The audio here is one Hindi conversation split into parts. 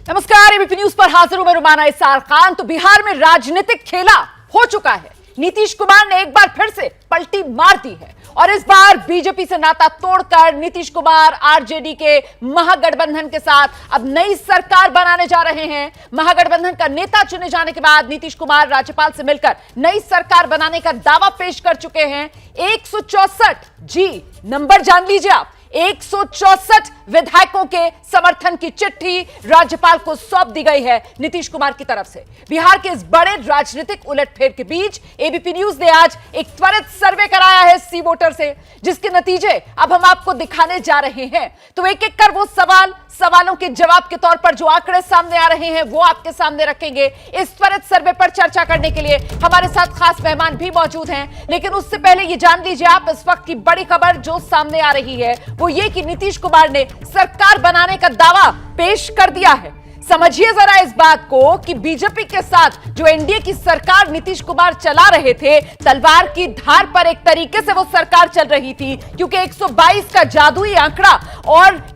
नमस्कार, एबीपी न्यूज पर हाजिर हूं मैं रुमाना इसार खान। तो बिहार में राजनीतिक खेला हो चुका है। नीतीश कुमार ने एक बार फिर से पलटी मार दी है और इस बार बीजेपी से नाता तोड़कर नीतीश कुमार आरजेडी के महागठबंधन के साथ अब नई सरकार बनाने जा रहे हैं। महागठबंधन का नेता चुने जाने के बाद नीतीश कुमार राज्यपाल से मिलकर नई सरकार बनाने का दावा पेश कर चुके हैं। 164 जी नंबर जान लीजिए आप, 164 विधायकों के समर्थन की चिट्ठी राज्यपाल को सौंप दी गई है नीतीश कुमार की तरफ से। बिहार के इस बड़े राजनीतिक उलटफेर के बीच एबीपी न्यूज ने आज एक त्वरित सर्वे कराया है सी वोटर से, जिसके नतीजे अब हम आपको दिखाने जा रहे हैं। तो एक एक कर वो सवालों के जवाब के तौर पर जो आंकड़े सामने आ रहे हैं वो आपके सामने रखेंगे। इस त्वरित सर्वे पर चर्चा करने के लिए हमारे साथ खास मेहमान भी मौजूद हैं, लेकिन उससे पहले ये जान लीजिए आप इस वक्त की बड़ी खबर जो सामने आ रही है वो ये कि नीतीश कुमार ने सरकार बनाने का दावा पेश कर दिया है। समझिए जरा इस बात को कि बीजेपी के साथ जो एनडीए की सरकार नीतीश कुमार चला रहे थे, तलवार की धार पर एक तरीके से वो सरकार चल रही थी, क्योंकि 122 का जादुई आंकड़ा और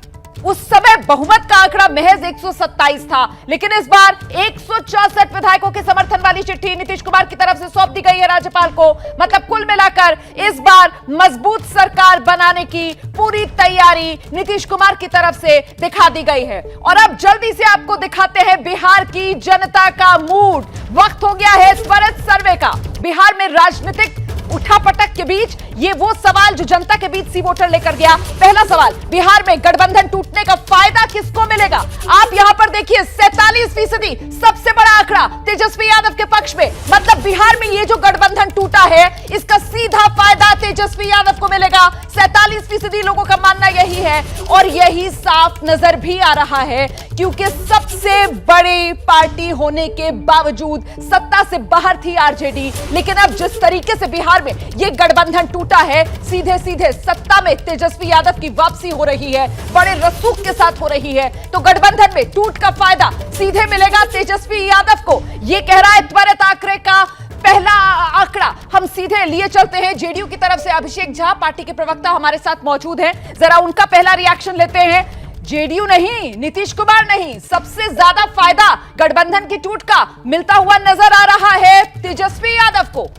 उस समय बहुमत का आंकड़ा महज 127 था। लेकिन इस बार 164 विधायकों के समर्थन वाली चिट्ठी नीतीश कुमार की तरफ से सौंप दी गई है राज्यपाल को। मतलब कुल मिलाकर इस बार मजबूत सरकार बनाने की पूरी तैयारी नीतीश कुमार की तरफ से दिखा दी गई है। और अब जल्दी से आपको दिखाते हैं बिहार की जनता का मूड। वक्त हो गया है त्वरित सर्वे का। बिहार में राजनीतिक उठापटक के बीच ये वो सवाल जो जनता के बीच सी वोटर लेकर गया। पहला सवाल, बिहार में गठबंधन टूटने का फायदा किसको मिलेगा? आप यहां पर देखिए 47%, सबसे बड़ा आंकड़ा तेजस्वी यादव के पक्ष में। मतलब बिहार में ये जो गठबंधन टूटा है इसका सीधा फायदा तेजस्वी यादव को मिलेगा। 47% लोगों का मानना यही है और यही साफ नजर भी आ रहा है, क्योंकि सबसे बड़ी पार्टी होने के बावजूद सत्ता से बाहर थी आरजेडी। लेकिन अब जिस तरीके से बिहार में ये गठबंधन टूटा है, सीधे सीधे सत्ता में तेजस्वी यादव की वापसी हो रही है, बड़े रसूख के साथ हो रही है। तो गठबंधन में टूट का फायदा सीधे मिलेगा तेजस्वी यादव को, ये कह रहा है त्वरित आंकड़े का पहला आंकड़ा। हम सीधे लिए चलते हैं जेडीयू की तरफ से अभिषेक झा, पार्टी के प्रवक्ता हमारे साथ मौजूद हैं। जरा उनका पहला रिएक्शन लेते हैं। जेडीयू नहीं, नीतीश कुमार नहीं, सबसे ज्यादा फायदा गठबंधन की टूट का मिलता हुआ नजर आ रहा है तेजस्वी यादव को।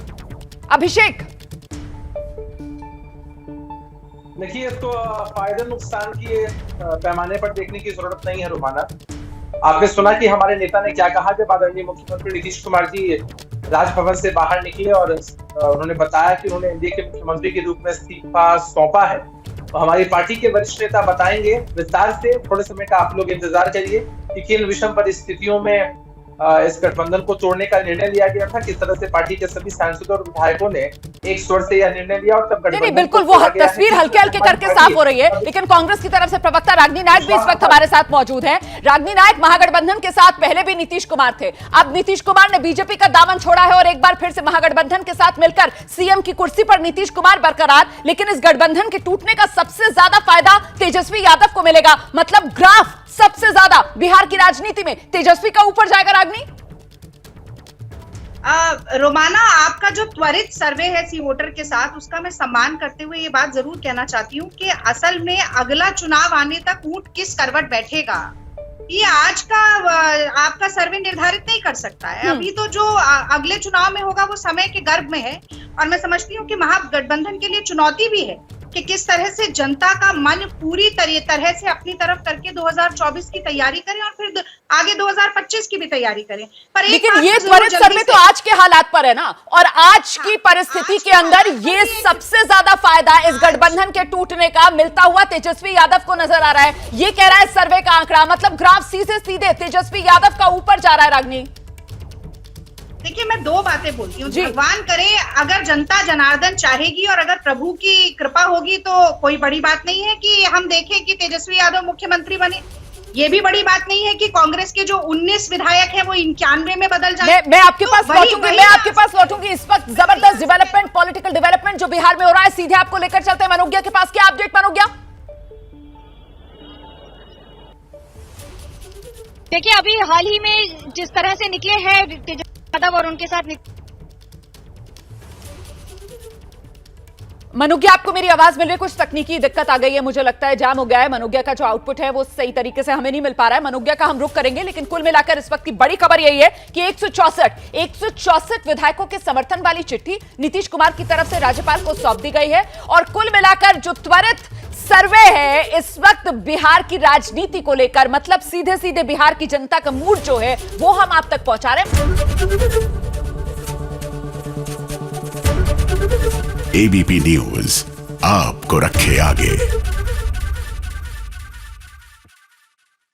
अभिषेक, देखिए, इसको फायदे नुकसान की पैमाने पर देखने की जरूरत नहीं है रुमाना। आपने सुना कि हमारे नेता ने क्या कहा जब आदरणीय मुख्यमंत्री नीतीश कुमार जी राजभवन से बाहर निकले और उन्होंने बताया कि उन्होंने एनडीए के मुख्यमंत्री के रूप में इस्तीफा सौंपा है। तो हमारी पार्टी के वरिष्ठ नेता बताएंगे विस्तार से। थोड़े समय का आप लोग इंतजार करिए कि किन विषम परिस्थितियों में इस गठबंधन को तोड़ने का निर्णय लिया गया था, किस तरह से पार्टी के सभी सांसदों और विधायकों ने एक स्वर से यह निर्णय लिया और तब गठबंधन बिल्कुल वो तस्वीर हल्के हल्के करके साफ हो रही है। लेकिन कांग्रेस की तरफ से प्रवक्ता रागिनी नायक भी इस वक्त हमारे साथ मौजूद हैं। रागिनी नायक, महागठबंधन के साथ पहले भी नीतीश कुमार थे, अब नीतीश कुमार ने बीजेपी का दामन छोड़ा है और एक बार फिर से महागठबंधन के साथ मिलकर सीएम की कुर्सी पर नीतीश कुमार बरकरार। लेकिन इस गठबंधन के टूटने का सबसे ज्यादा फायदा तेजस्वी यादव को मिलेगा। मतलब ग्राफ सबसे ज्यादा बिहार की राजनीति में तेजस्वी का ऊपर जाएगा। रागिनी, रोमाना, आपका जो त्वरित सर्वे है सी वोटर के साथ, उसका मैं सम्मान करते हुए ये बात जरूर कहना चाहती हूँ कि असल में अगला चुनाव आने तक ऊंट किस करवट बैठेगा ये आज का आपका सर्वे निर्धारित नहीं कर सकता है। अभी तो जो अगले चुनाव में होगा वो समय के गर्भ में है और मैं समझती हूँ कि महागठबंधन के लिए चुनौती भी है कि किस तरह से जनता का मन पूरी तरह से अपनी तरफ करके 2024 की तैयारी करें और फिर आगे 2025 की भी तैयारी करें। पर लेकिन ये त्वरित सर्वे तो आज के हालात पर है ना, और आज की परिस्थिति के अंदर ये सबसे ज्यादा फायदा इस गठबंधन के टूटने का मिलता हुआ तेजस्वी यादव को नजर आ रहा है। ये कह रहा है सर्वे का आंकड़ा। मतलब ग्राफ सीधे सीधे तेजस्वी यादव का ऊपर जा रहा है। रागिनी, देखिए, मैं दो बातें बोलती हूँ। भगवान करे अगर जनता जनार्दन चाहेगी और अगर प्रभु की कृपा होगी तो कोई बड़ी बात नहीं है कि हम देखें कि तेजस्वी यादव मुख्यमंत्री बने। ये भी बड़ी बात नहीं है कि कांग्रेस के जो 19 विधायक हैं वो 91 में बदल जाए। मैं आपके पास लौटूंगी। इस वक्त जबरदस्त डेवलपमेंट, पॉलिटिकल डेवलपमेंट जो बिहार में हो रहा है, सीधे आपको लेकर चलते हैं मनोज्ञा के पास। क्या अपडेट मनोज्ञा? देखिए, अभी हाल ही में जिस तरह से निकले हैं यादव और उनके साथ मनुग्या, आपको मेरी आवाज मिल रही है? कुछ तकनीकी दिक्कत आ गई है, मुझे लगता है जाम हो गया है। मनुग्या का जो आउटपुट है वो सही तरीके से हमें नहीं मिल पा रहा है। मनुग्या का हम रुख करेंगे, लेकिन कुल मिलाकर इस वक्त की बड़ी खबर यही है कि 164 विधायकों के समर्थन वाली चिट्ठी नीतीश कुमार की तरफ से राज्यपाल को सौंप दी गई है। और कुल मिलाकर जो त्वरित सर्वे है इस वक्त बिहार की राजनीति को लेकर, मतलब सीधे सीधे बिहार की जनता का मूड जो है वो हम आप तक पहुंचा रहे हैं। एबीपी न्यूज आपको रखे आगे।